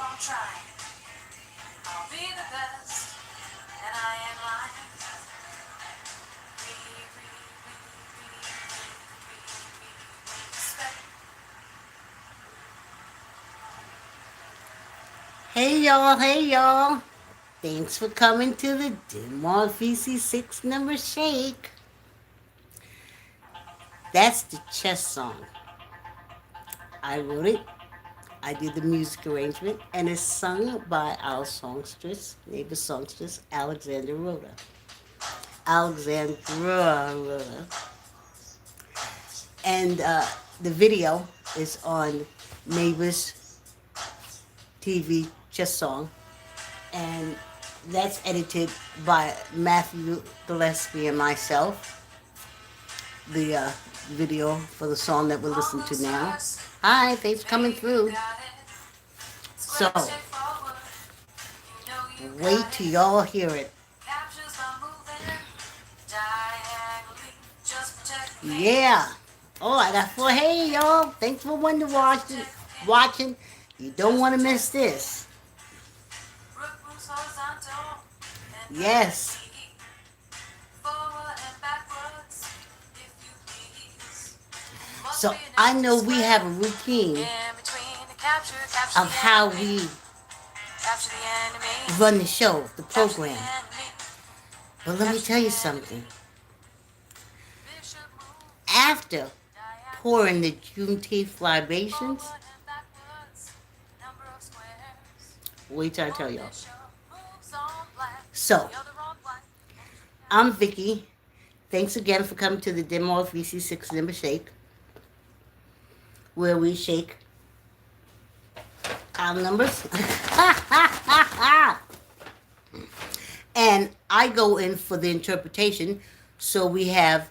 on trying. I'll be the best, and I ain't lying. Respect. Hey y'all. Thanks for coming to the Denmark VC6 number shake. That's the chess song. I wrote it, I did the music arrangement, and it's sung by our songstress, neighbor songstress, Alexandra Rhoda. Alexandra Rhoda. And the video is on Neighbors TV chess song, and that's edited by Matthew Gillespie and myself. The video for the song that we're All listening to those now. stars, Hi, thanks for coming baby, you through. got it. So, Square, straightforward. You know you wait got till it. y'all hear it. Captures by moving diagonally. Just protect me. Yeah. Oh, I got four. Hey, y'all. Thanks for wonder Just watching. protect me. Watching. You don't Just want to miss protect me. this. Root moves horizontal and Yes. vertically. Forward and backwards, if you please. Must So be an I empty know we have square a routine in between. Capture, capture of the how enemy. we Capture the enemy. run the show, the Capture the program. enemy. But let me Capture tell the you enemy. something. Bishop moves After pouring diagonally. the Juneteenth libations, Forward and backwards. Number of squares. wait till I tell One y'all. bishop moves on black. So, The other on white. I'm Vicky. Thanks again for coming to the Denmark VC6 number shake, where we shake our numbers. And I go in for the interpretation. So we have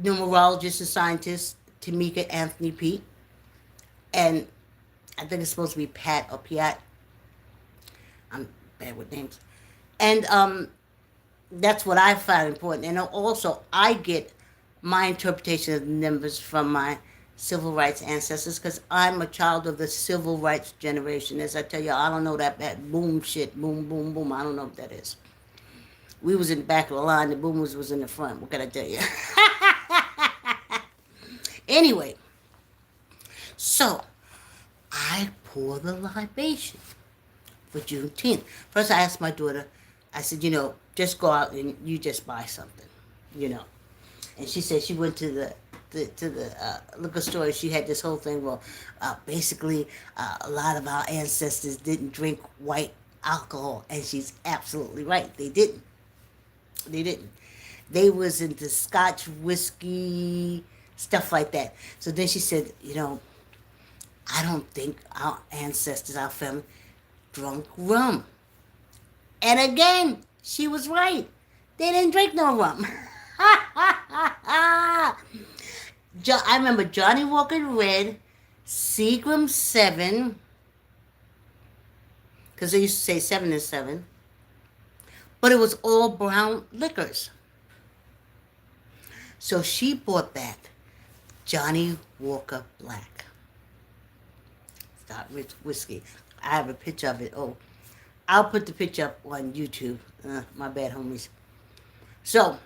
numerologist and scientist Tamika Anthony Pete, and I think it's supposed to be Pat or Piat. I'm bad with names. And that's what I find important. And also, I get my interpretation of the numbers from my civil rights ancestors because I'm a child of the civil rights generation. As I tell you, I don't know that boom shit, boom, boom, boom. I don't know what that is. We was in the back of the line. The boomers was in the front. What can I tell you? Anyway, so I pour the libation for Juneteenth. First, I asked my daughter, I said, just go out and you just buy something, you know. And she said she went to the liquor store. She had this whole thing. Well, basically, a lot of our ancestors didn't drink white alcohol, and she's absolutely right. They didn't. They didn't. They was into Scotch whiskey, stuff like that. So then she said, I don't think our ancestors, our family, drunk rum. And again, she was right. They didn't drink no rum. I remember Johnny Walker Red, Seagram 7, because they used to say 7 and 7, but it was all brown liquors. So she bought back Johnny Walker Black. Scotch whiskey. I have a picture of it. Oh, I'll put the picture up on YouTube. My bad, homies. So,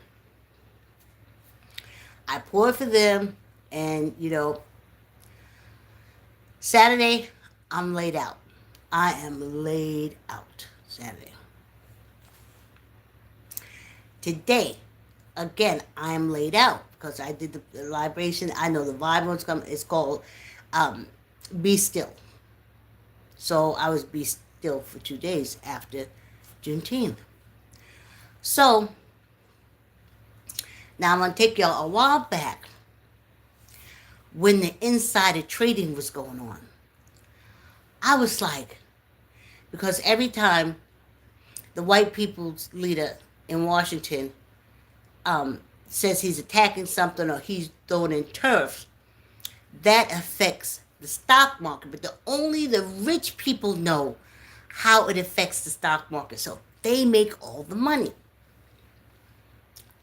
I poured for them, and, Saturday, I'm laid out. I am laid out Saturday. Today, again, I am laid out because I did the libation. I know the vibe was coming. It's called Be Still. So I was be still for 2 days after Juneteenth. So now I'm going to take y'all a while back when the insider trading was going on. I was like, because every time the white people's leader in Washington says he's attacking something or he's throwing in turfs, that affects the stock market. But only the rich people know how it affects the stock market. So they make all the money.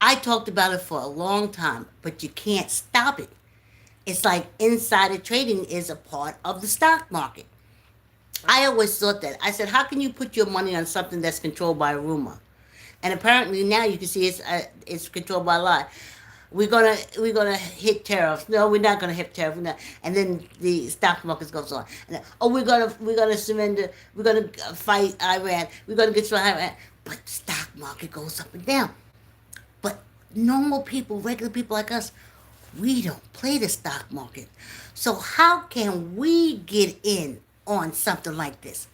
I talked about it for a long time, but you can't stop it. It's like insider trading is a part of the stock market. I always thought that. I said, how can you put your money on something that's controlled by a rumor? And apparently now you can see it's controlled by a lie. We're gonna hit tariffs. No, we're not gonna hit tariffs. We're not. And then the stock market goes on. And then, oh, we're gonna surrender. We're gonna fight Iran. We're gonna get to Iran. But the stock market goes up and down. But normal people, regular people like us, we don't play the stock market. So how can we get in on something like this?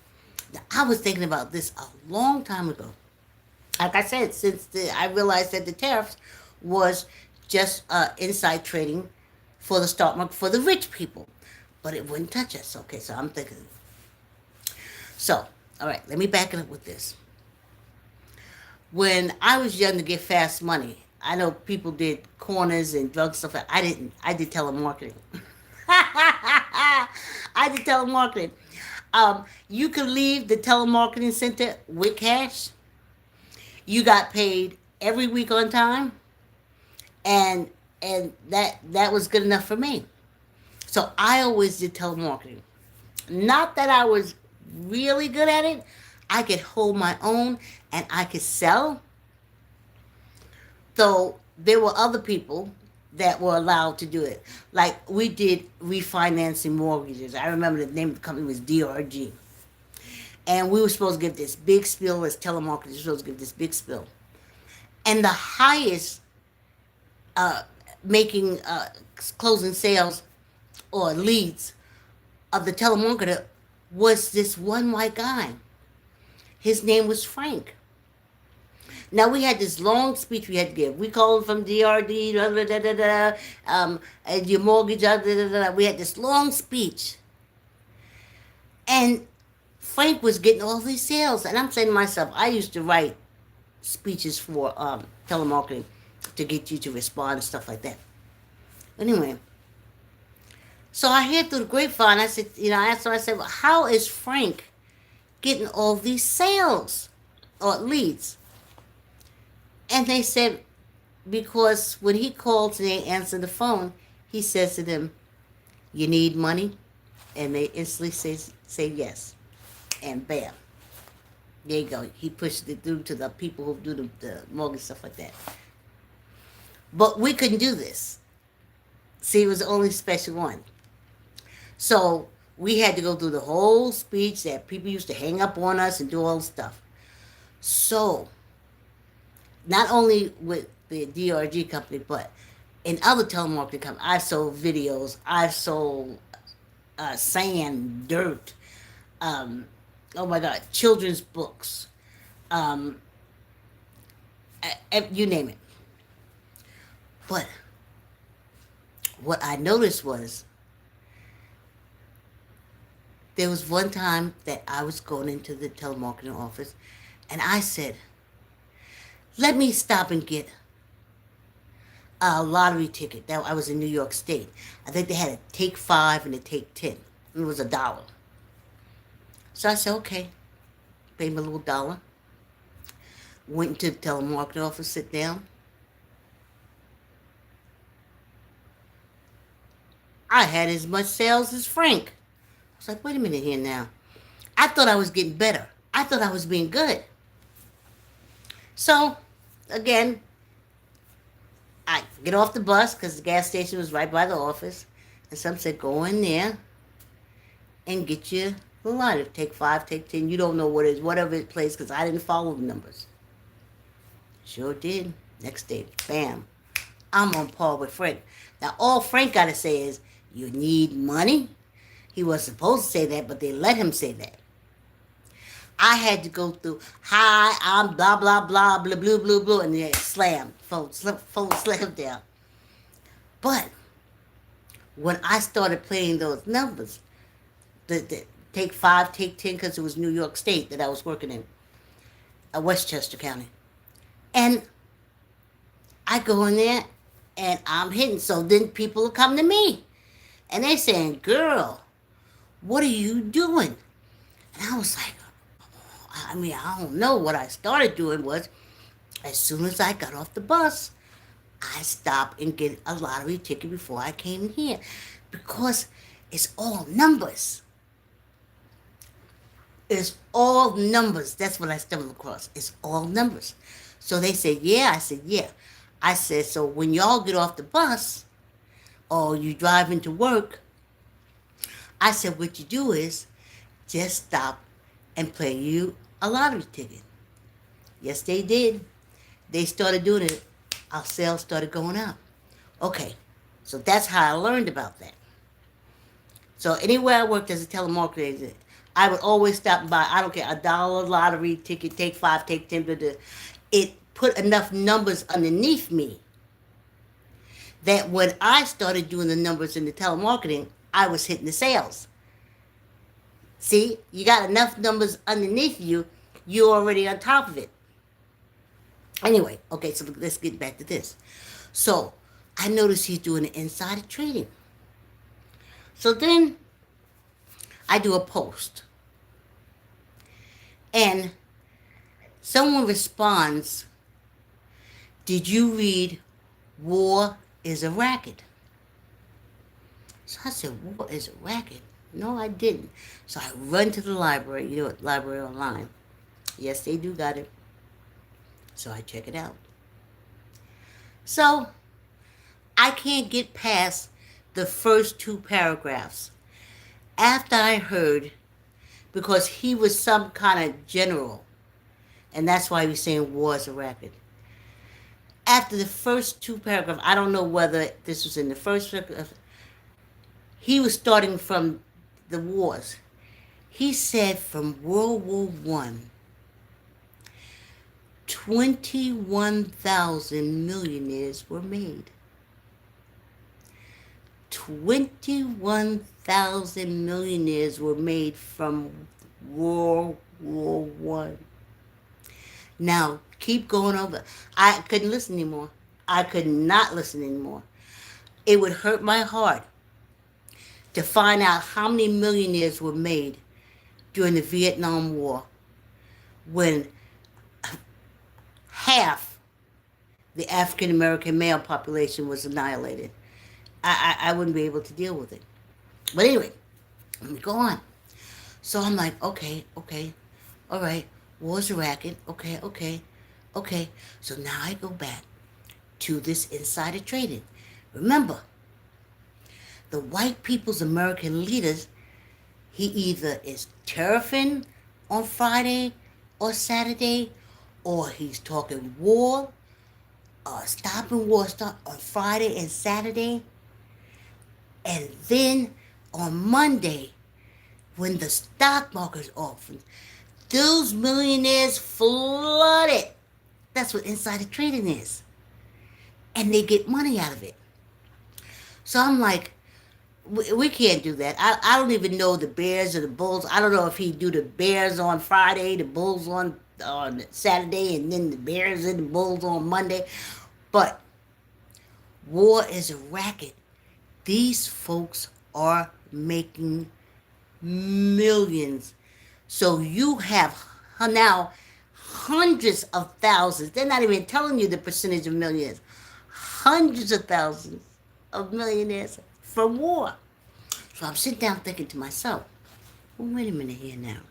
Now, I was thinking about this a long time ago. Like I said, I realized that the tariffs was just inside trading for the stock market for the rich people, but it wouldn't touch us. Okay, so I'm thinking. So, all right, let me back it up with this. When I was young to get fast money, I know people did corners and drug stuff. I didn't. I did telemarketing. I did telemarketing. You could leave the telemarketing center with cash. You got paid every week on time, and that was good enough for me. So I always did telemarketing. Not that I was really good at it. I could hold my own and I could sell. So there were other people that were allowed to do it. Like we did refinancing mortgages. I remember the name of the company was DRG. And we were supposed to give this big spiel as telemarketers. We were supposed to give this big spiel. And the highest uh, making closing sales or leads of the telemarketer was this one white guy. His name was Frank. Now we had this long speech we had to give. We called from DRD, da, da, da, da, da, and your mortgage, da, da, da, da. We had this long speech. And Frank was getting all these sales. And I'm saying to myself, I used to write speeches for telemarketing to get you to respond and stuff like that. Anyway, so I hear through the grapevine, I said, I said, well, how is Frank getting all these sales or leads? And they said, because when he calls and they answer the phone, he says to them, you need money? And they instantly say yes. And bam. There you go. He pushed it through to the people who do the mortgage stuff like that. But we couldn't do this. See, it was the only special one. So we had to go through the whole speech that people used to hang up on us and do all the stuff. So, not only with the DRG company, but in other telemarketing companies, I've sold videos, I've sold sand, dirt, oh my God, children's books, you name it. But what I noticed was there was one time that I was going into the telemarketing office and I said, let me stop and get a lottery ticket. That I was in New York State. I think they had a take 5 and a take 10. It was $1. So I said, okay. Paid my little dollar. Went into the telemarketing office, sit down. I had as much sales as Frank. I was like, wait a minute here now. I thought I was getting better. I thought I was being good. So, again, I get off the bus because the gas station was right by the office. And some said, go in there and get your the lottery. Take 5, take 10. You don't know what it is, whatever it plays, because I didn't follow the numbers. Sure did. Next day, bam. I'm on par with Frank. Now, all Frank got to say is, you need money? He was supposed to say that, but they let him say that. I had to go through, hi, I'm blah, blah, blah, blah, blah, blah, blah, and then slam, phone slam down. But when I started playing those numbers, the take 5, take 10, because it was New York State that I was working in, Westchester County. And I go in there, and I'm hitting. So then people will come to me. And they're saying, girl, what are you doing? And I was like, I don't know. What I started doing was, as soon as I got off the bus, I stopped and get a lottery ticket before I came here. Because it's all numbers. It's all numbers. That's what I stumbled across. It's all numbers. So they said, yeah. I said, yeah. I said, so when y'all get off the bus or you drive into work, I said, what you do is just stop and play you a lottery ticket. Yes, they did. They started doing it. Our sales started going up. Okay, so that's how I learned about that. So anywhere I worked as a telemarketer agent, I would always stop and buy, I don't care, $1 lottery ticket, take 5, take 10, it put enough numbers underneath me that when I started doing the numbers in the telemarketing, I was hitting the sales. See, you got enough numbers underneath you, you're already on top of it. Anyway, okay, so let's get back to this. So I noticed he's doing the insider trading. So then I do a post. And someone responds, did you read War is a Racket? So I said, War is a Racket? No, I didn't. So I run to the library, you know what, library online. Yes, they do got it. So I check it out. So I can't get past the first 2 paragraphs. After I heard, because he was some kind of general, and that's why he was saying war is a racket. After the first 2 paragraphs, I don't know whether this was in the first paragraph, he was starting from the wars. He said from World War One, 21,000 millionaires were made. 21,000 millionaires were made from World War One. Now, keep going over. I couldn't listen anymore. I could not listen anymore. It would hurt my heart to find out how many millionaires were made during the Vietnam War when half the African American male population was annihilated. I wouldn't be able to deal with it. But anyway, let me go on. So I'm like, okay, all right, war's a racket, okay. So now I go back to this insider trading. Remember, the white people's American leaders, he either is tariffing on Friday or Saturday, or he's talking war, stopping war stop on Friday and Saturday. And then on Monday, when the stock market's open, those millionaires flooded. That's what insider trading is. And they get money out of it. So I'm like, we can't do that. I don't even know the Bears or the Bulls. I don't know if he do the Bears on Friday, the Bulls on Saturday, and then the Bears and the Bulls on Monday. But war is a racket. These folks are making millions. So you have now hundreds of thousands. They're not even telling you the percentage of millionaires. Hundreds of thousands of millionaires from war. So I'm sitting down thinking to myself, well, wait a minute here now.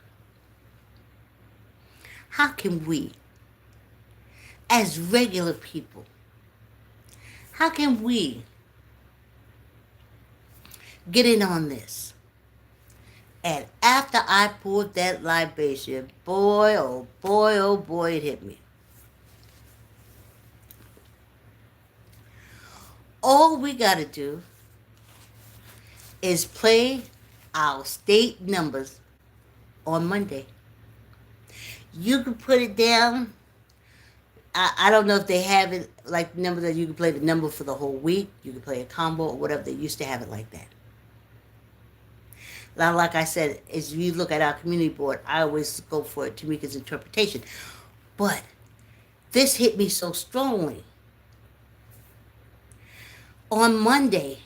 How can we, as regular people, how can we get in on this? And after I poured that libation, boy, oh boy, it hit me. All we got to do is play our state numbers on Monday. You can put it down. I don't know if they have it like the number that you can play the number for the whole week. You can play a combo or whatever. They used to have it like that. Now, like I said, as you look at our community board, I always go for Tamika's interpretation. But this hit me so strongly. On Monday,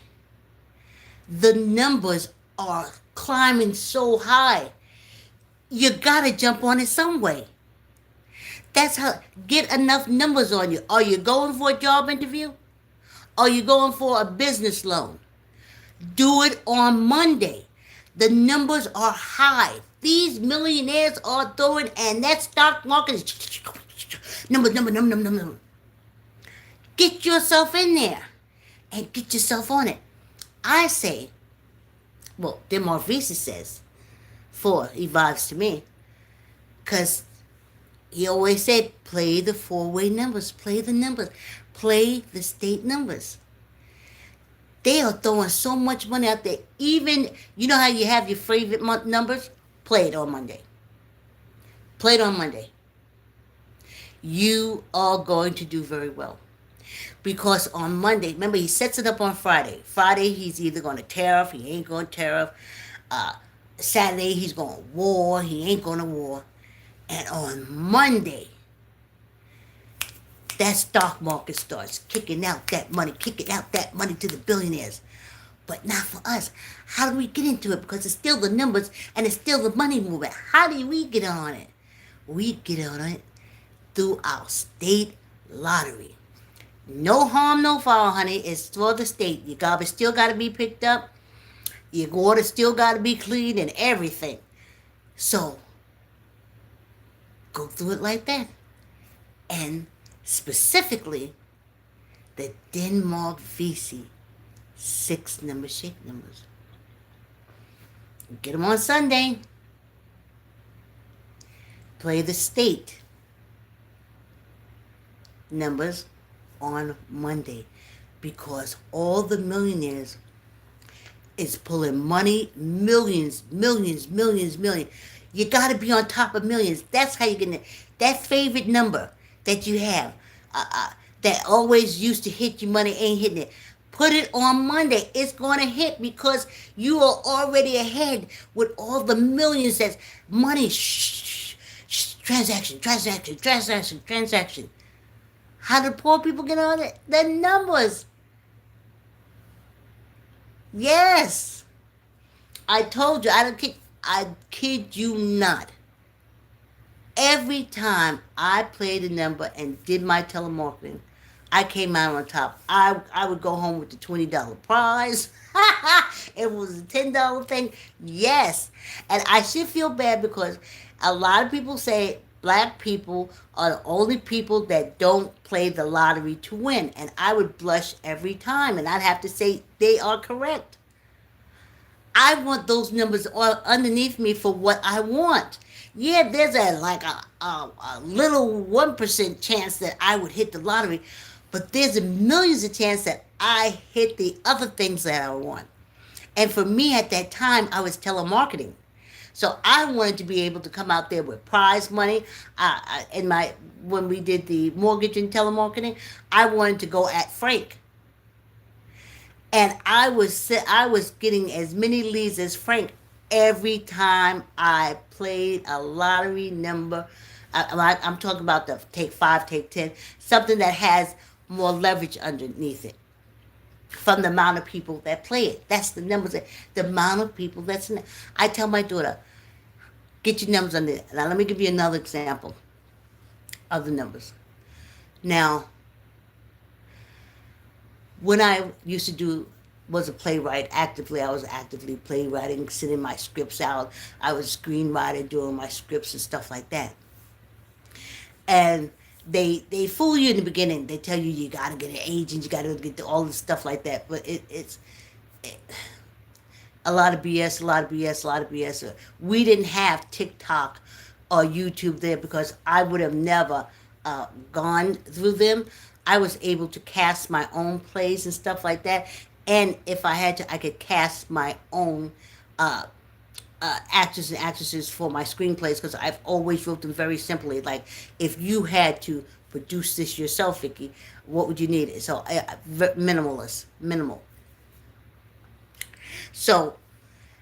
the numbers are climbing so high. You gotta jump on it some way. That's how, get enough numbers on you. Are you going for a job interview? Are you going for a business loan? Do it on Monday. The numbers are high. These millionaires are throwing, and that stock market is number. Get yourself in there and get yourself on it. I say, well, then Vesey says, 4 evolves to me, because he always said, play the four-way numbers, play the numbers, play the state numbers. They are throwing so much money out there. Even, you know how you have your favorite month numbers? Play it on Monday. Play it on Monday. You are going to do very well. Because on Monday, remember, he sets it up on Friday. Friday, he's either going to tariff, he ain't going to tariff. Saturday, he's going to war, he ain't going to war. And on Monday, that stock market starts kicking out that money to the billionaires. But not for us. How do we get into it? Because it's still the numbers and it's still the money movement. How do we get on it? We get on it through our state lottery. No harm, no foul, honey. It's for the state. Your garbage still got to be picked up. Your water still got to be cleaned and everything. So, go through it like that. And specifically, the Denmark Vesey 6 number shake numbers. Get them on Sunday. Play the state numbers on Monday, because all the millionaires is pulling money, millions. You got to be on top of millions. That's how you get it. That favorite number that you have, that always used to hit you, money ain't hitting it. Put it on Monday. It's going to hit because you are already ahead with all the millions that's money. Transaction. How do poor people get on it? The numbers. Yes. I told you, I kid you not. Every time I played a number and did my telemarketing, I came out on top. I would go home with the $20 prize. It was a $10 thing. Yes. And I should feel bad because a lot of people say black people are the only people that don't play the lottery to win. And I would blush every time. And I'd have to say they are correct. I want those numbers all underneath me for what I want. Yeah, there's a little 1% chance that I would hit the lottery, but there's a millions of chance that I hit the other things that I want. And for me at that time, I was telemarketing. So I wanted to be able to come out there with prize money. When we did the mortgage and telemarketing, I wanted to go at Frank. And I was getting as many leads as Frank every time I played a lottery number. I'm talking about the take 5, take 10, something that has more leverage underneath it from the amount of people that play it. That's the numbers, the amount of people that's in it. I tell my daughter, get your numbers on there. Now let me give you another example of the numbers. Now, when I used to was a playwright actively, I was actively playwriting, sending my scripts out. I was a screenwriter doing my scripts and stuff like that. And they fool you in the beginning. They tell you got to get an agent, you got to get all this stuff like that. But it's a lot of BS. We didn't have TikTok or YouTube there because I would have never gone through them. I was able to cast my own plays and stuff like that. And if I had to, I could cast my own actors and actresses for my screenplays because I've always wrote them very simply. Like, if you had to produce this yourself, Vicky, what would you need? So, minimal. So,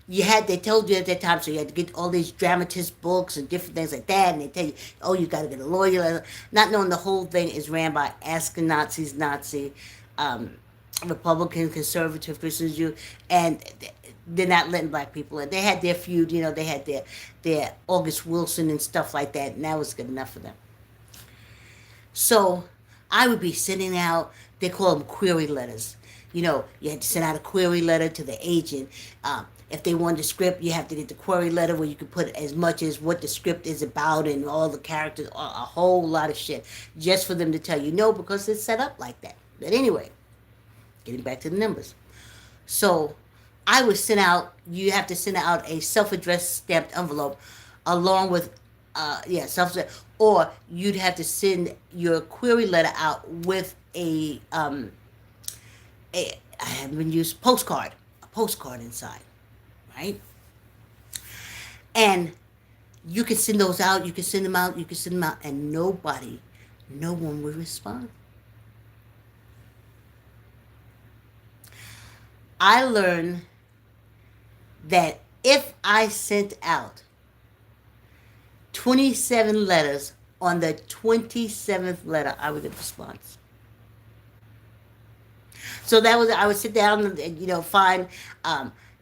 they told you at that time, so you had to get all these dramatist books and different things like that, and they tell you, oh, you got to get a lawyer, not knowing the whole thing is ran by Ashkenazi Nazi, Republican, conservative Christians, and they're not letting black people in. They had their feud, they had their August Wilson and stuff like that, and that was good enough for them. So I would be sending out, they call them query letters. You had to send out a query letter to the agent. If they want the script, you have to get the query letter where you can put as much as what the script is about and all the characters, a whole lot of shit, just for them to tell you no, because it's set up like that. But anyway, getting back to the numbers. So I would send out, you have to send out a self-addressed stamped envelope along with, or you'd have to send your query letter out with I haven't been used a postcard inside, right? And you can send those out, you can send them out, and no one will respond. I learned that if I sent out 27 letters, on the 27th letter, I would get a response. So that was, I would sit down and find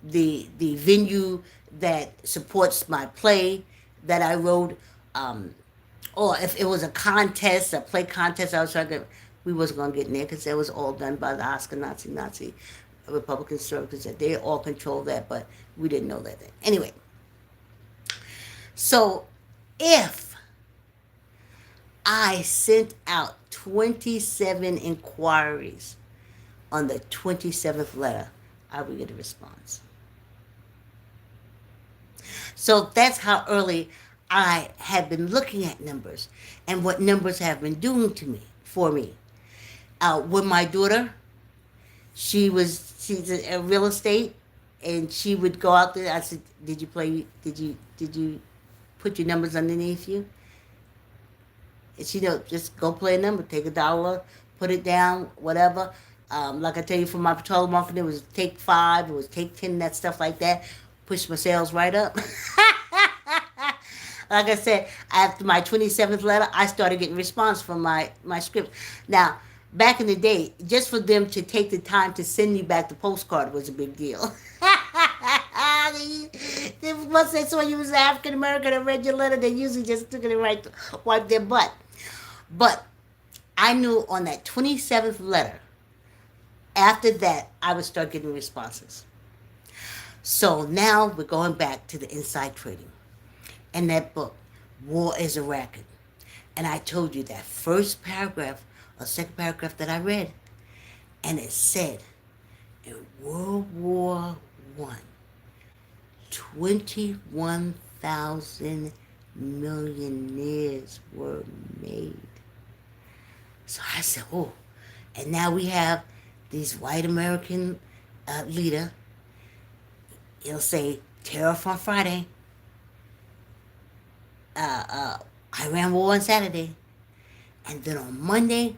the venue that supports my play that I wrote, or if it was a contest, a play contest, I was trying to. We wasn't gonna get in there because it was all done by the Oscar Nazi Republican circus. That they all control that, but we didn't know that then. Anyway, so if I sent out 27 inquiries on the 27th letter, I would get a response. So that's how early I had been looking at numbers and what numbers have been doing for me. With my daughter, she's a real estate, and she would go out there. I said, "Did you put your numbers underneath you?" And she just go play a number, take $1, put it down, whatever. Like I tell you, for my patrol marketing, it was take 5, it was take 10, that stuff like that. Push my sales right up. Like I said, after my 27th letter, I started getting response from my script. Now, back in the day, just for them to take the time to send you back the postcard was a big deal. They must say so you was African American and read your letter, they usually just took it and wiped their butt. But I knew on that 27th letter, after that, I would start getting responses. So now we're going back to the inside trading. And that book, War is a Racket. And I told you that first paragraph or second paragraph that I read. And it said, in World War I, 21,000 millionaires were made. So I said, oh. And now we have these white American leader. He'll say, tariff on Friday. Iran war on Saturday. And then on Monday,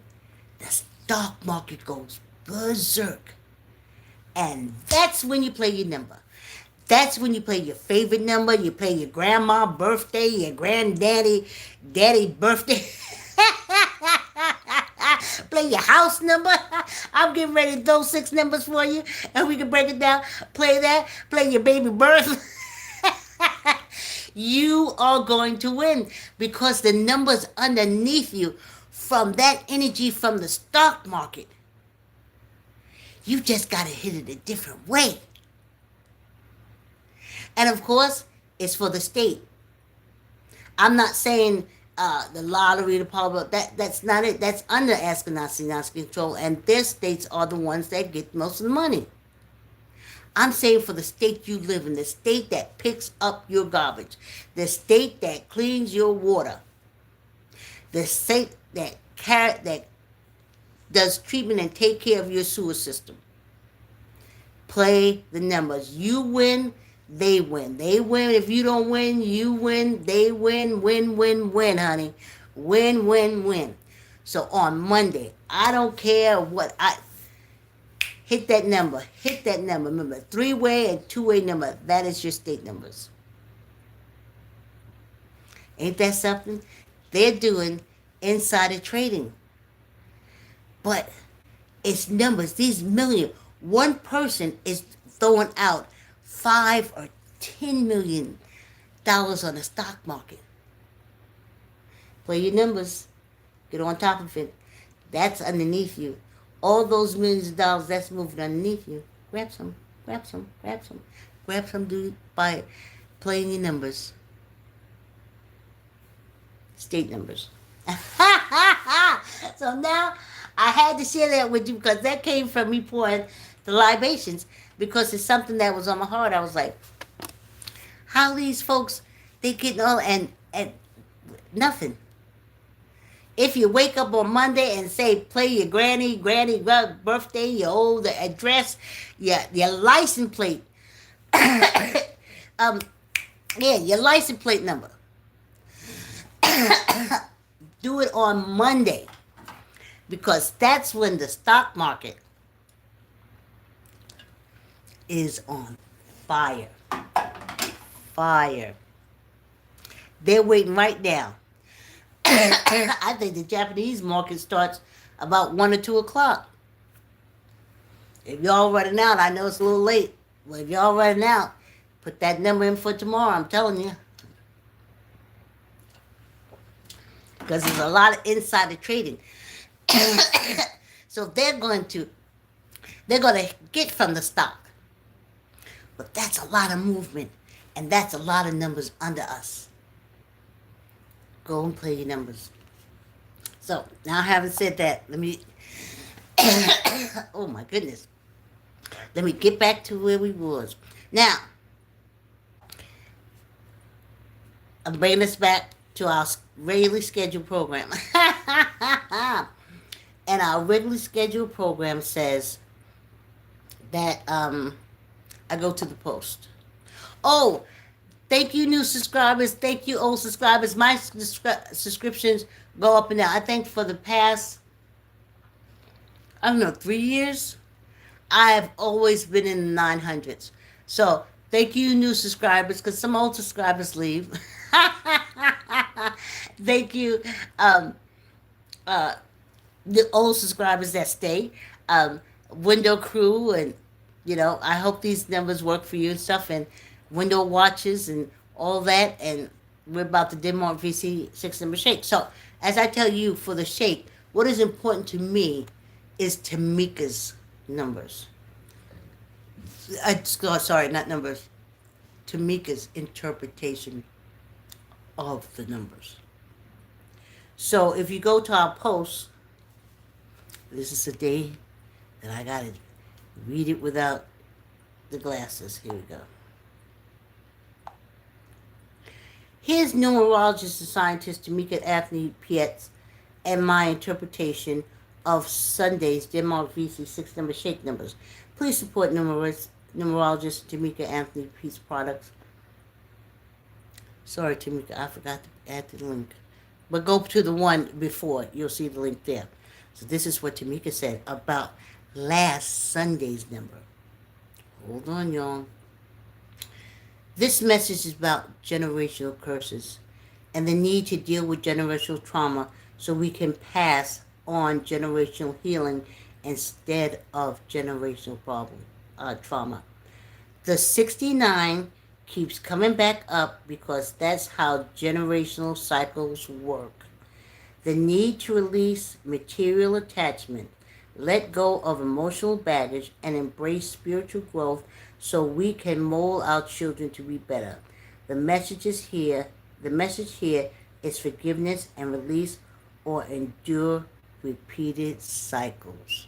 the stock market goes berserk. And that's when you play your number. That's when you play your favorite number. You play your grandma birthday, your daddy birthday. Play your house number. I'm getting ready to those 6 numbers for you, and we can break it down. Play that. Play your baby birth. You are going to win because the numbers underneath you from that energy from the stock market. You just got to hit it a different way. And of course, it's for the state. I'm not saying the lottery, the Powerball, that's not it. That's under Ashkenazi control, and their states are the ones that get most of the money. I'm saying for the state you live in, the state that picks up your garbage, the state that cleans your water, the state that does treatment and take care of your sewer system. Play the numbers. You win, they win. They win. If you don't win, you win. They win. Win, win, win, honey. Win, win, win. So on Monday, I don't care what hit that number. Hit that number. Remember, 3-way and 2-way number. That is your state numbers. Ain't that something? They're doing insider trading. But it's numbers. These million. One person is throwing out $5 or $10 million on the stock market. Play your numbers. Get on top of it. That's underneath you. All those millions of dollars that's moving underneath you. Grab some. Grab some. Grab some. Grab some dude by playing your numbers, state numbers. So now I had to share that with you because that came from me pouring the libations because it's something that was on my heart. I was like, how these folks they getting all and nothing. If you wake up on Monday and say play your granny birthday, your old address, your license plate, um, yeah, your license plate number. Do it on Monday because that's when the stock market is on fire. Fire. They're waiting right now. I think the Japanese market starts about 1 or 2 o'clock. If y'all running out, I know it's a little late. But if y'all running out, put that number in for tomorrow. I'm telling you. Because there's a lot of insider trading. So they're going to get from the stock. But that's a lot of movement. And that's a lot of numbers under us. Go and play your numbers. So, now having said that, let me... oh my goodness. Let me get back to where we was. Now, I'm bringing us back to our regularly scheduled program. And our regularly scheduled program says that I go to the post. Oh, thank you, new subscribers. Thank you, old subscribers. My subscriptions go up and down. I think for the past, I don't know, 3 years, I have always been in the 900s. So thank you, new subscribers, because some old subscribers leave. Thank you, the old subscribers that stay. Window crew, and I hope these numbers work for you and stuff, and window watches and all that. And we're about to demo VC 6-number shake. So as I tell you, for the shake, what is important to me is Tamika's numbers. Sorry, not numbers. Tamika's interpretation of the numbers. So if you go to our post, this is the day that I got to read it without the glasses. Here we go. Here's numerologist and scientist Tamika Anthony Pietz and my interpretation of Sunday's Denmark VC 6-number shake numbers. Please support numerologist Tamika Anthony Pietz products. Sorry, Tamika, I forgot to add the link. But go to the one before. You'll see the link there. So this is what Tamika said about last Sunday's number. Hold on, y'all. This message is about generational curses and the need to deal with generational trauma so we can pass on generational healing instead of generational trauma. The 69 keeps coming back up because that's how generational cycles work. The need to release material attachment, let go of emotional baggage, and embrace spiritual growth so we can mold our children to be better. The message here is forgiveness and release or endure repeated cycles.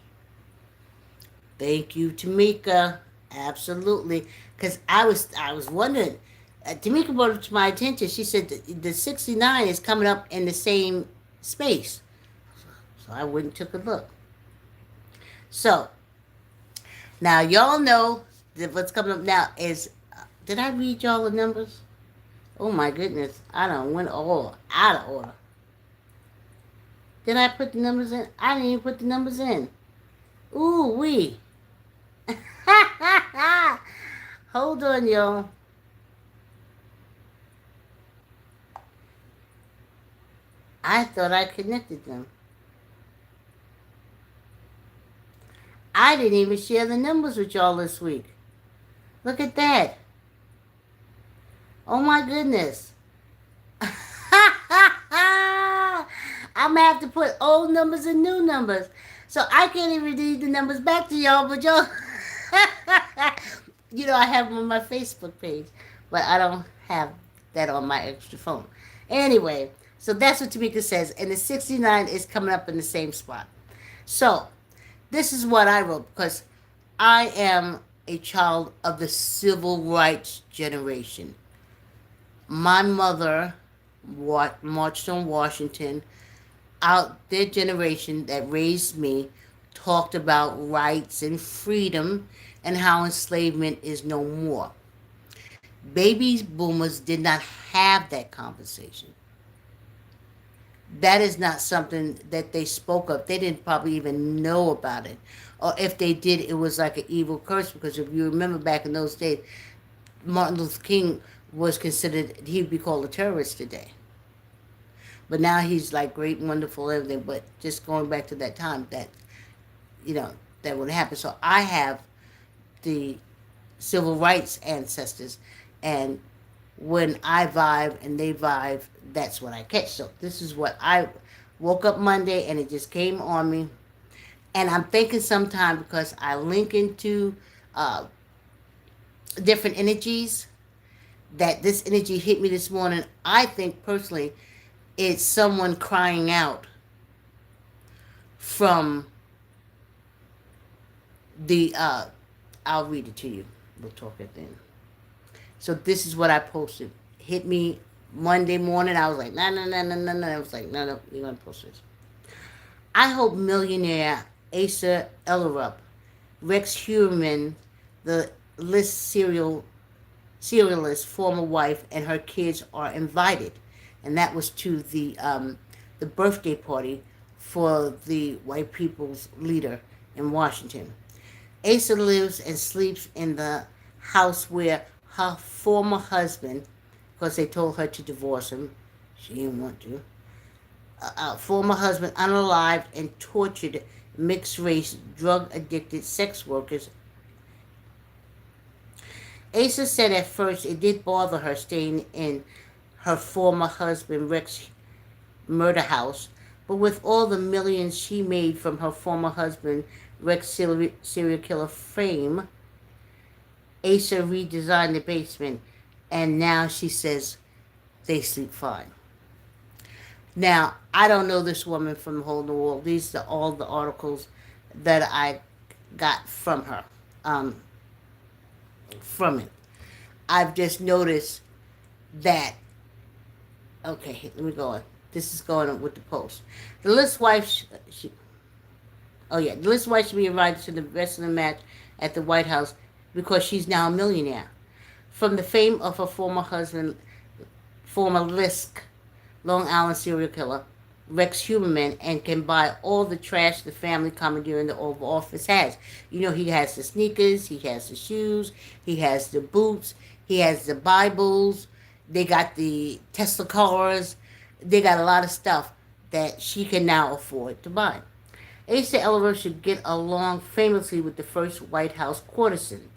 Thank you, Tamika. Absolutely. Because I was wondering, Tamika brought it to my attention. She said the 69 is coming up in the same space. So I went and took a look. So, now y'all know that what's coming up now is, did I read y'all the numbers? Oh my goodness, I done went all out of order. Did I put the numbers in? I didn't even put the numbers in. Ooh wee. Hold on, y'all. I thought I connected them. I didn't even share the numbers with y'all this week. Look at that. Oh my goodness. I'm going to have to put old numbers and new numbers. So I can't even read the numbers back to y'all, but y'all... I have them on my Facebook page, but I don't have that on my extra phone. Anyway, so that's what Tamika says, and the 69 is coming up in the same spot. So this is what I wrote because I am a child of the civil rights generation. My mother marched on Washington. Out their generation that raised me talked about rights and freedom and how enslavement is no more. Baby boomers did not have that conversation. That is not something that they spoke of. They didn't probably even know about it. Or if they did, it was like an evil curse because if you remember back in those days, Martin Luther King was considered, he'd be called a terrorist today. But now he's like great, wonderful, everything. But just going back to that time, you know, that would happen. So I have the civil rights ancestors, and when I vibe and they vibe, that's what I catch. So this is what I woke up Monday, and it just came on me. And I'm thinking sometime because I link into uh, different energies that this energy hit me this morning. I think personally it's someone crying out from the I'll read it to you. We'll talk it then. So this is what I posted. Hit me Monday morning. I was like, no, no, no, no, no, no. I was like, no, no, you're gonna post this. I hope millionaire Asa Ellerup, Rex Heuermann, the list serialist former wife, and her kids are invited, and that was to the birthday party for the white people's leader in Washington. Asa lives and sleeps in the house where her former husband, because they told her to divorce him, she didn't want to. Former husband unalived and tortured mixed race, drug addicted sex workers. Asa said at first it did bother her staying in her former husband Rex murder house, but with all the millions she made from her former husband Rex serial killer fame, Asa redesigned the basement, and now she says they sleep fine. Now, I don't know this woman from the hole in the wall. These are all the articles that I got from her, from it. I've just noticed that, okay, let me go on. This is going on with the post. The list wife, the list wife should be invited to the wrestling match at the White House because she's now a millionaire. From the fame of her former husband, former Lisk, Long Island serial killer, Rex Heuermann, and can buy all the trash the family commandeering the Oval Office has. You know, he has the sneakers, he has the shoes, he has the boots, he has the Bibles, they got the Tesla cars, they got a lot of stuff that she can now afford to buy. Asa Ellerup should get along famously with the first White House courtesan.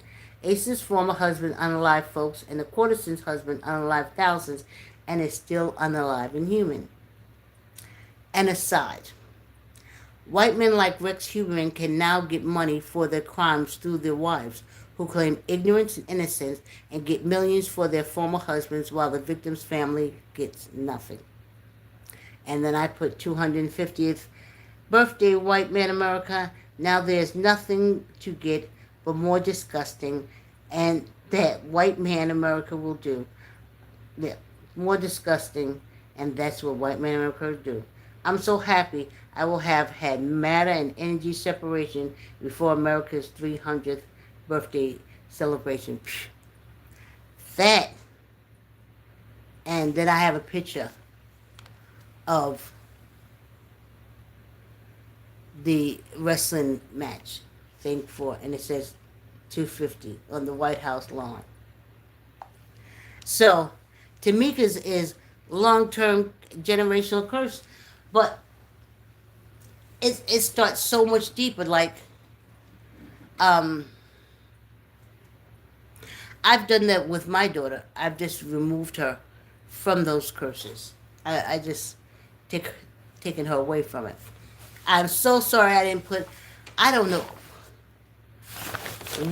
Asa's former husband unalived folks, and the courtesan's husband unalived thousands, and is still unalive and human. An aside. White men like Rex Heuermann can now get money for their crimes through their wives, who claim ignorance and innocence and get millions for their former husbands while the victim's family gets nothing. And then I put 250th birthday, white man America. Now there's nothing to get but more disgusting, and that white man America will do. Yeah, more disgusting, and that's what white man America will do. I'm so happy I will have had matter and energy separation before America's 300th birthday celebration. That, and then I have a picture of the wrestling match thing for, and it says 250 on the White House lawn. So, Tamika's is long-term generational curse, but it starts so much deeper. Like, I've done that with my daughter. I've just removed her from those curses. I just taken her away from it. I'm so sorry I didn't put. I don't know.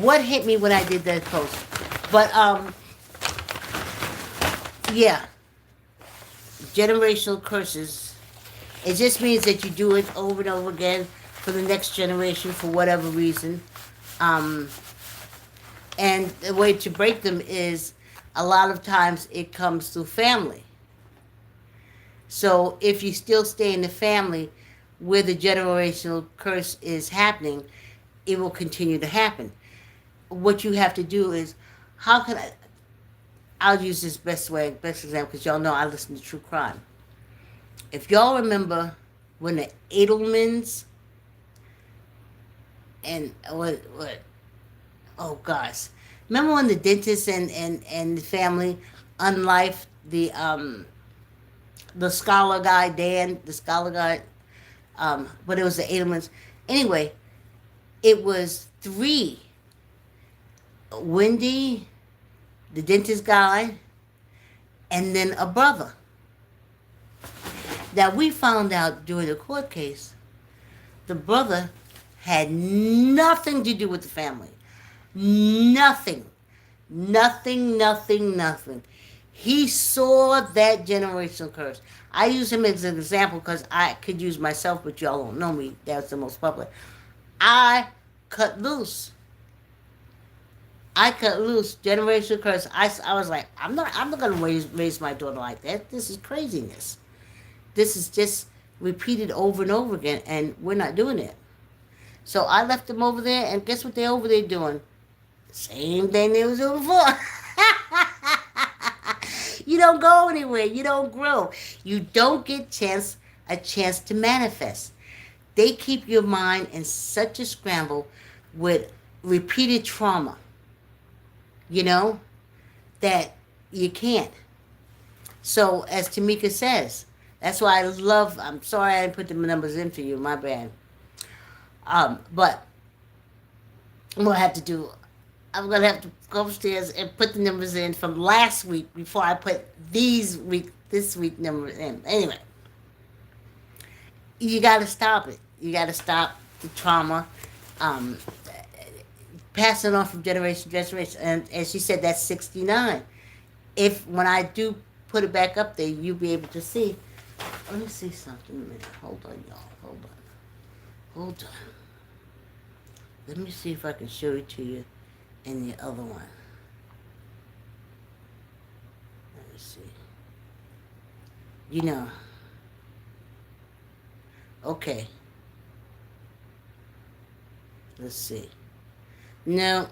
what hit me when I did that post. But yeah, generational curses. It just means that you do it over and over again for the next generation for whatever reason. Um, and the way to break them is a lot of times it comes through family. So if you still stay in the family where the generational curse is happening, it will continue to happen. What you have to do is, how can I? I'll use this best example, because y'all know I listen to true crime. If y'all remember when the Edelmans and what oh gosh, remember when the dentist and the family unlifed the scholar guy Dan, the scholar guy, but it was the Edelmans. Anyway, it was three: Wendy, the dentist guy, and then a brother. That we found out during the court case, the brother had nothing to do with the family. Nothing. Nothing, nothing, nothing. He saw that generational curse. I use him as an example because I could use myself, but y'all don't know me. That's the most public. I cut loose. I cut loose. Generational curse. I was like, I'm not gonna raise my daughter like that. This is craziness. This is just repeated over and over again, and we're not doing it. So I left them over there, and guess what they're over there doing? Same thing they was doing before. You don't go anywhere. You don't grow. You don't get a chance to manifest. They keep your mind in such a scramble with repeated trauma, you know, that you can't. So as Tamika says, that's why I'm sorry I didn't put the numbers in for you, my bad. But I'm gonna have to go upstairs and put the numbers in from last week before I put this week numbers in. Anyway, you gotta stop it. You gotta stop the trauma, um, passing on from generation to generation. And as she said, that's 69. If when I do put it back up there, you'll be able to see. Let me see something a minute. Hold on, y'all. Hold on. Let me see if I can show it to you in the other one. Let me see. You know. Okay. Let's see. No.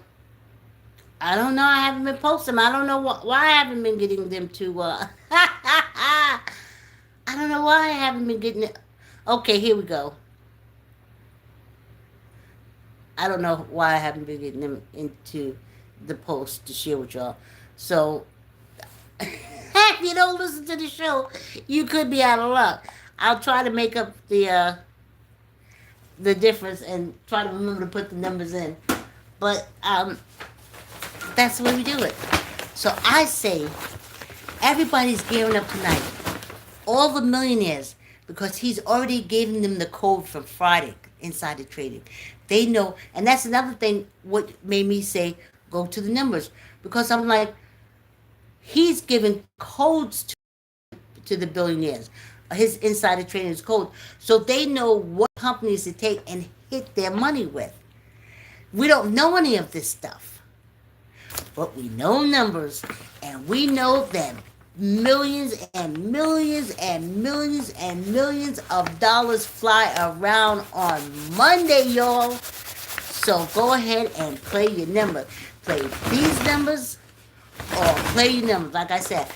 I don't know. I haven't been posting them. I don't know why I haven't been getting them to, I don't know why I haven't been getting it. Okay, here we go. I don't know why I haven't been getting them into the post to share with y'all. So, if you don't listen to the show, you could be out of luck. I'll try to make up the difference and try to remember to put the numbers in. But that's the way we do it. So I say, everybody's gearing up tonight. All the millionaires, because he's already given them the code from Friday, insider trading. They know, and that's another thing what made me say, go to the numbers. Because I'm like, he's giving codes to the billionaires. His insider trading is code. So they know what companies to take and hit their money with. We don't know any of this stuff. But we know numbers, and we know that millions and millions and millions and millions of dollars fly around on Monday, y'all. So go ahead and play your number. Play these numbers or play your numbers. Like I said,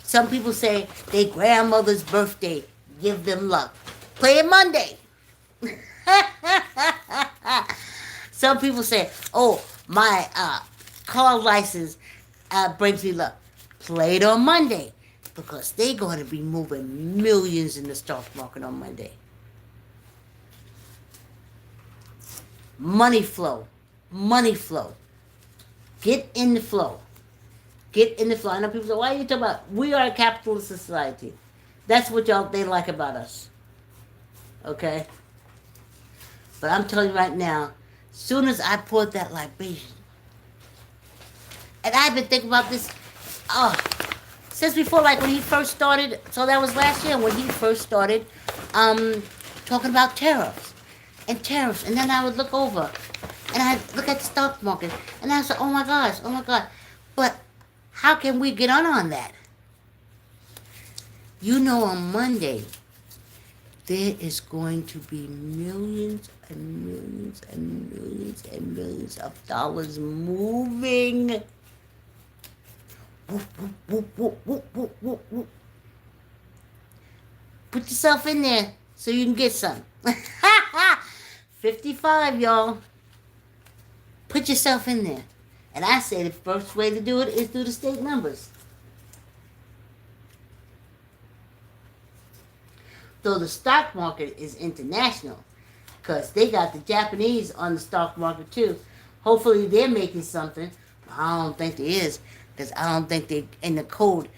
some people say their grandmother's birthday, give them luck. Play it Monday. Some people say, oh, my car license brings me luck. Play it on Monday, because they're going to be moving millions in the stock market on Monday. Money flow. Money flow. Get in the flow. Get in the flow. I know people say, why are you talking about? We are a capitalist society. That's what they like about us. Okay? But I'm telling you right now, Soon as I poured that libation, and I've been thinking about this, oh, since before, like when he first started. So that was last year when he first started, um, talking about tariffs and tariffs. And then I would look over, and I look at the stock market, and I said, oh my gosh, oh my god. But how can we get on that? You know, on Monday, there is going to be millions and millions and millions and millions of dollars moving. Whoop, whoop, whoop, whoop, whoop, whoop, whoop, whoop. Put yourself in there so you can get some. 55, y'all. Put yourself in there. And I say the first way to do it is through the state numbers. Though the stock market is international, because they got the Japanese on the stock market too. Hopefully they're making something. I don't think there is, because I don't think they in the code.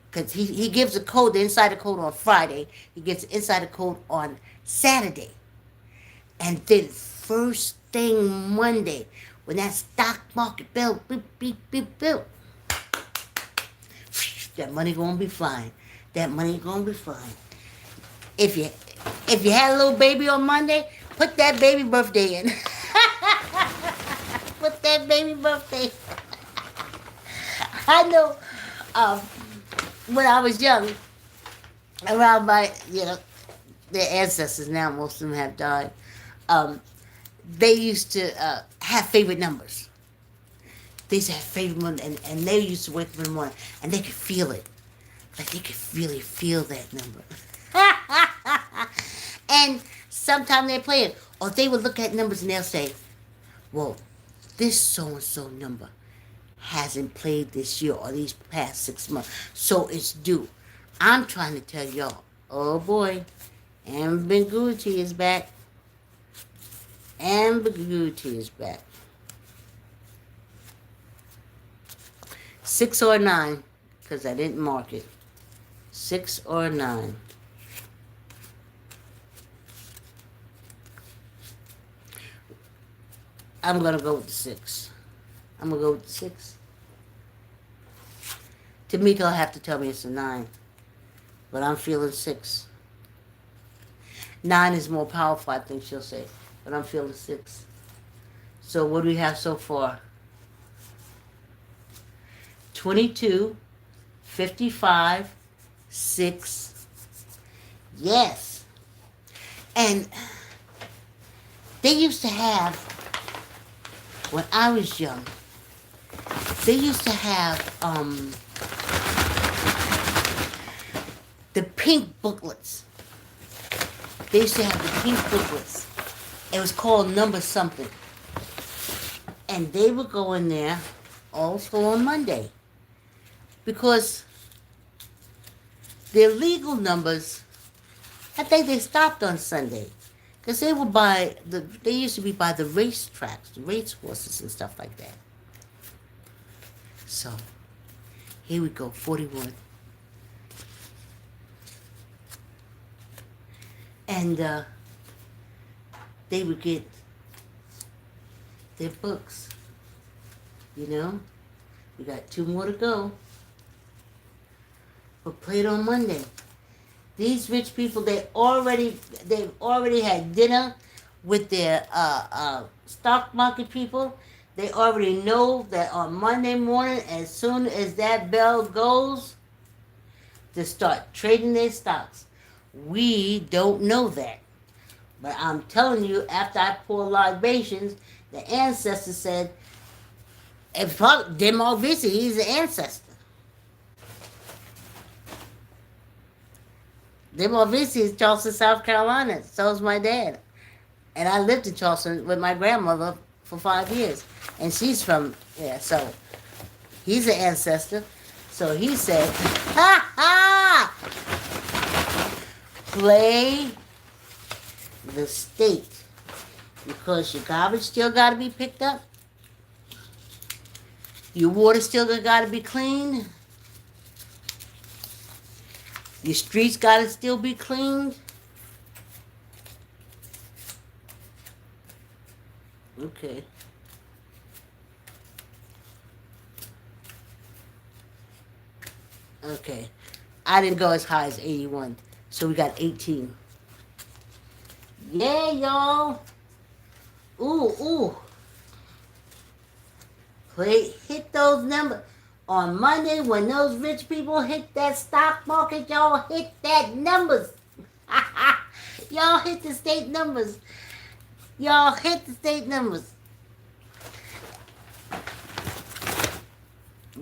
Because he gives a code, the insider code on Friday. He gives the insider code on Saturday. And then first thing Monday, when that stock market bell, beep, beep, beep, beep, that money gonna be flying. That money gonna be flying. If you had a little baby on Monday, put that baby birthday in. Put that baby birthday. I know, when I was young, around my, their ancestors now, most of them have died. They used to have favorite numbers. They used to have favorite numbers, and they used to wake up in the morning, and they could feel it. Like they could really feel that number. And sometimes they play it. Or they would look at numbers and they'll say, well, this so-and-so number hasn't played this year or these past 6 months, so it's due. I'm trying to tell y'all, oh boy, ambiguity is back. Ambiguity is back. 6 or 9, because I didn't mark it. 6 or 9. I'm going to go with the 6. I'm going to go with the 6. Tamika will have to tell me it's a 9. But I'm feeling 6. 9 is more powerful, I think she'll say. But I'm feeling 6. So what do we have so far? 22, 55, 6. Yes. And they used to have, when I was young, they used to have the pink booklets. They used to have the pink booklets. It was called Number Something. And they would go in there also on Monday. Because their legal numbers, I think they stopped on Sunday. Because they were they used to be by the race tracks, the race horses and stuff like that. So, here we go, 41. And they would get their books. We got 2 more to go. But play it on Monday. These rich people, they've already had dinner with their stock market people. They already know that on Monday morning, as soon as that bell goes, to start trading their stocks. We don't know that. But I'm telling you, after I pour libations, the ancestors said, it's probably Demar Vesey, he's the ancestor. Demar Vesey is Charleston, South Carolina. So is my dad. And I lived in Charleston with my grandmother for 5 years. And she's from there. So he's an ancestor. So he said, ha ha! Play the state. Because your garbage still got to be picked up. Your water still got to be cleaned. Your streets got to still be cleaned. Okay. Okay. Okay. I didn't go as high as 81. So we got 18. Yeah, y'all. Ooh, ooh. Hit those numbers. On Monday, when those rich people hit that stock market, y'all hit that numbers. Y'all hit the state numbers. Y'all hit the state numbers.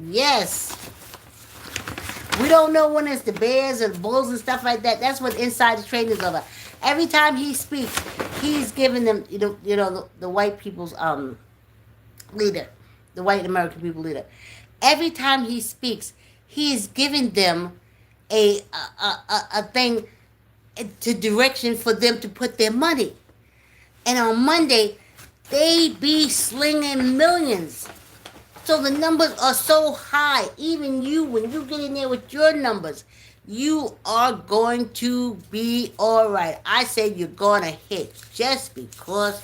Yes. We don't know when it's the Bears or the Bulls and stuff like that. That's what insider trading is all about. Every time he speaks, he's giving them, the white people's leader, the white American people leader. Every time he speaks, he is giving them a thing to direction for them to put their money. And on Monday, they be slinging millions. So the numbers are so high. Even you, when you get in there with your numbers, you are going to be all right. I say you're going to hit just because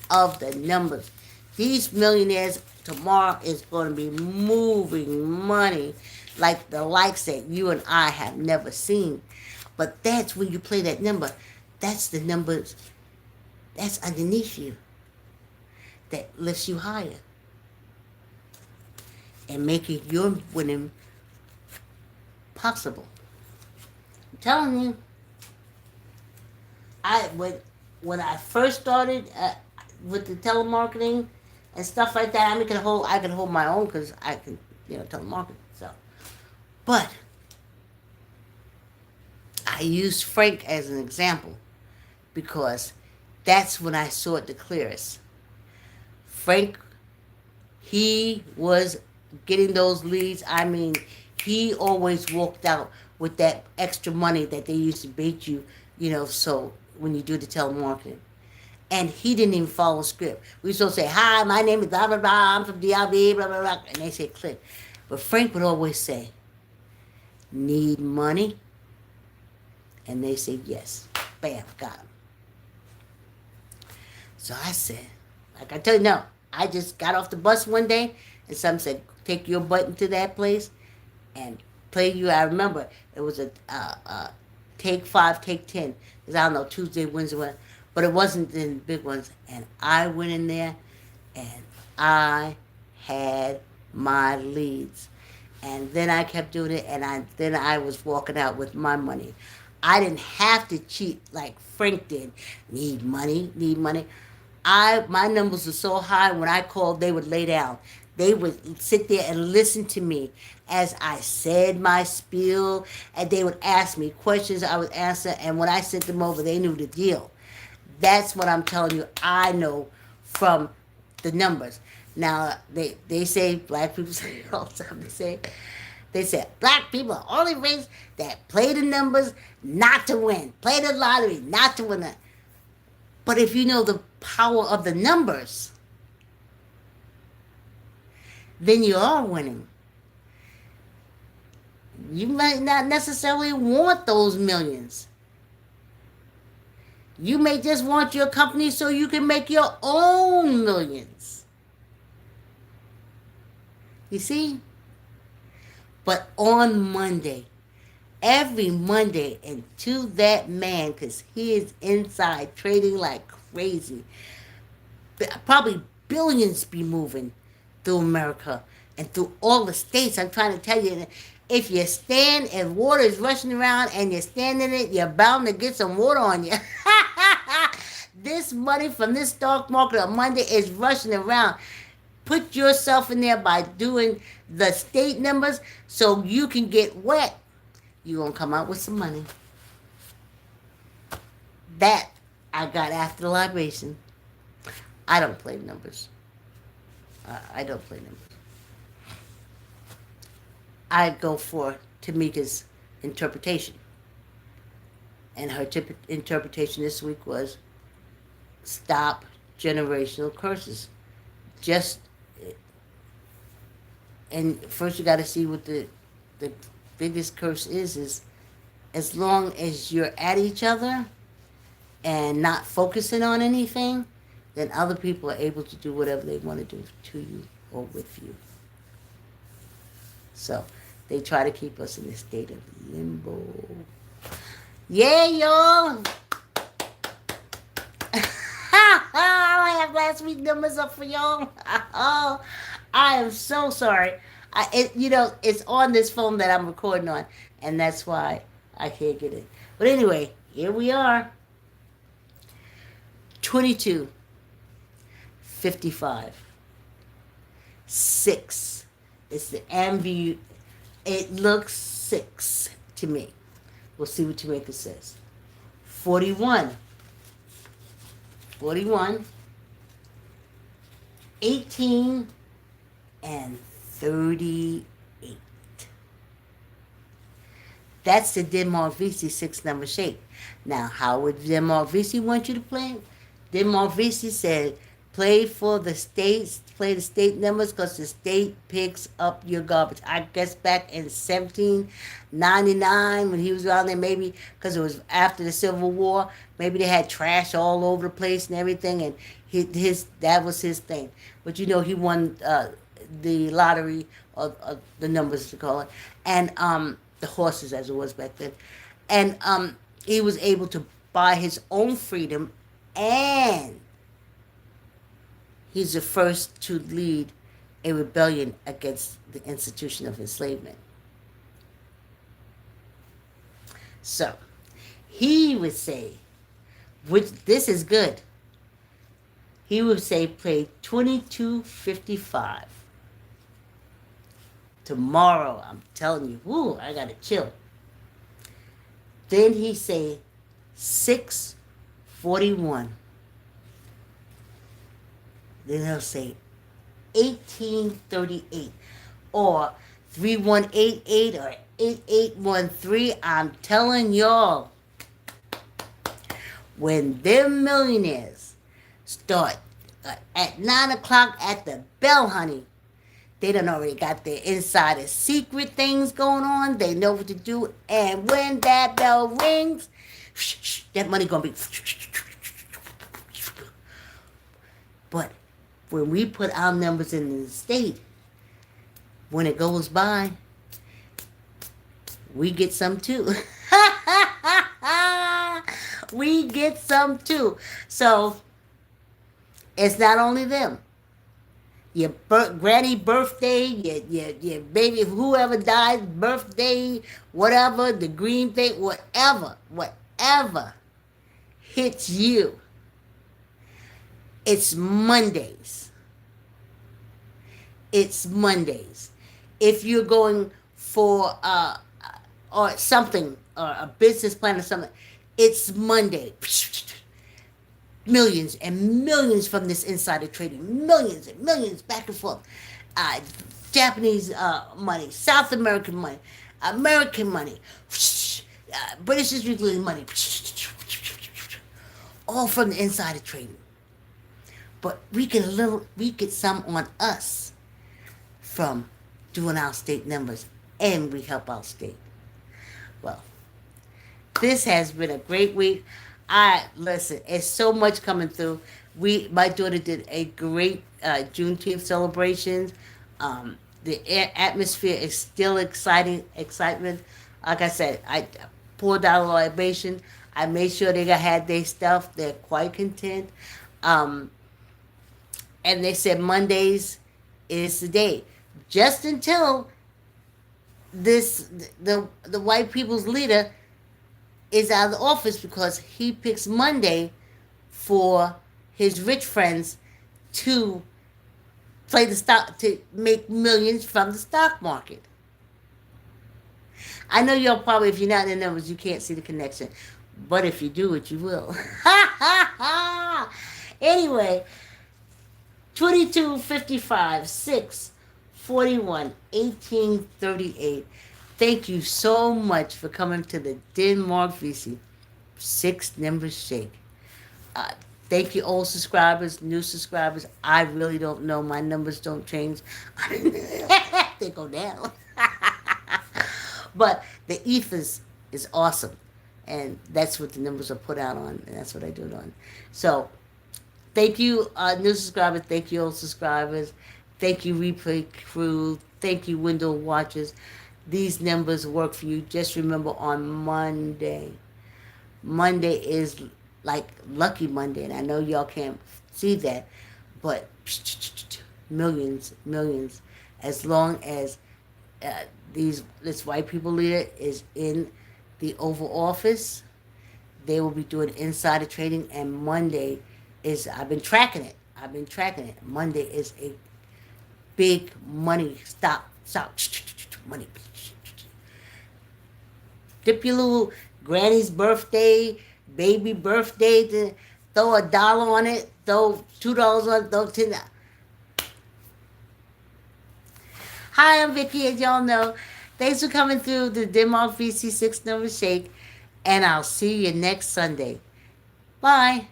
of the numbers. These millionaires tomorrow is going to be moving money like the likes that you and I have never seen. But that's when you play that number. That's the numbers that's underneath you that lifts you higher and making your winning possible. I'm telling you, when I first started with the telemarketing and stuff like that, I can hold my own because I can telemarket. So, but I used Frank as an example because that's when I saw it the clearest. Frank, he was getting those leads. I mean, he always walked out with that extra money that they used to bait you, so when you do the telemarketing. And he didn't even follow script. We used to say, hi, my name is blah, blah, blah, I'm from DRB, blah, blah, blah. And they say, click. But Frank would always say, need money? And they say, yes. Bam, got him. So I said, like I tell you, no. I just got off the bus one day, and some said, take your button to that place and play you. I remember it was a take 5, take 10. Because I don't know, Tuesday, Wednesday, but it wasn't the big ones. And I went in there, and I had my leads. And then I kept doing it, and then I was walking out with my money. I didn't have to cheat like Frank did. Need money, need money. My numbers were so high, when I called, they would lay down. They would sit there and listen to me as I said my spiel, and they would ask me questions. I would answer, and when I sent them over, they knew the deal. That's what I'm telling you. I know from the numbers. Now, they say, black people say all the time, they say, black people are only race that play the numbers not to win. Play the lottery not to win. But if you know the power of the numbers, then you are winning. You might not necessarily want those millions. You may just want your company so you can make your own millions. You see? But on Monday, every Monday, and to that man, because he is inside trading like crazy, probably billions be moving through America and through all the states. I'm trying to tell you, if you stand and water is rushing around and you stand in it, you're bound to get some water on you. This money from this stock market on Monday is rushing around. Put yourself in there by doing the state numbers so you can get wet. You're going to come out with some money. That I got after the libation. I don't play numbers. I don't play numbers. I go for Tamika's interpretation. And her interpretation this week was stop generational curses. And first you got to see what the biggest curse is as long as you're at each other and not focusing on anything, then other people are able to do whatever they want to do to you or with you. So they try to keep us in a state of limbo. Yeah, y'all. I have last week numbers up for y'all. Oh, I am so sorry. It's on this phone that I'm recording on, and that's why I can't get it. But anyway, here we are. 22, 55, 6. It's the ambi. It looks 6 to me. We'll see what Jamaica says. 41. 41. 18 and 38. That's the Denmark Vesey 6-number shape. Now, how would Denmark Vesey want you to play it? Denmark Vesey said, play for the states, play the state numbers because the state picks up your garbage. I guess back in 1799 when he was around there, maybe because it was after the Civil War, maybe they had trash all over the place and everything, and that was his thing. But he won the lottery, or the numbers to call it, and the horses as it was back then, and he was able to buy his own freedom, and he's the first to lead a rebellion against the institution of enslavement. So he would say, which this is good, he would say play 2255. Tomorrow, I'm telling you, whoo, I gotta chill. Then he say 641. Then he'll say 1838 or 3188 or 8813. I'm telling y'all, when them millionaires start at 9 o'clock at the bell, honey, they done already got their insider secret things going on. They know what to do. And when that bell rings, that money gonna be. But when we put our numbers in the state, when it goes by, we get some too. We get some too. So it's not only them. Your granny birthday, your baby, whoever dies birthday, whatever, the green thing, whatever hits you. It's Mondays. It's Mondays. If you're going for or something, or a business plan or something, it's Monday. Millions and millions from this insider trading. Millions and millions back and forth. Japanese money, South American money, American money, British Israeli money. All from the insider trading. But we get some on us from doing our state numbers, and we help our state. Well, this has been a great week. Listen, it's so much coming through. My daughter did a great Juneteenth celebration. The atmosphere is still excitement. Like I said, I poured out a libation. I made sure they had their stuff. They're quite content. And they said Mondays is the day. Just until the white people's leader is out of the office, because he picks Monday for his rich friends to play the stock, to make millions from the stock market. I know y'all probably, if you're not in the numbers, you can't see the connection. But if you do it, you will. Anyway, 2255, 641, 1838. Thank you so much for coming to the Denmark Vesey 6-number shake. Thank you, old subscribers, new subscribers. I really don't know. My numbers don't change. They go down. But the ethos is awesome. And that's what the numbers are put out on. And that's what I do it on. So Thank you, new subscribers. Thank you, old subscribers. Thank you, replay crew. Thank you, window watchers. These numbers work for you. Just remember on Monday. Monday is like Lucky Monday, and I know y'all can't see that, but millions, millions. As long as this white people leader is in the Oval Office, they will be doing insider trading, and Monday is I've been tracking it. I've been tracking it. Monday is a big money stop money. Dip your little granny's birthday, baby birthday, to throw $1 on it, throw $2 on it, throw 10. Hi, I'm Vicky, as y'all know. Thanks for coming through the Denmark VC6 number shake, and I'll see you next Sunday. Bye.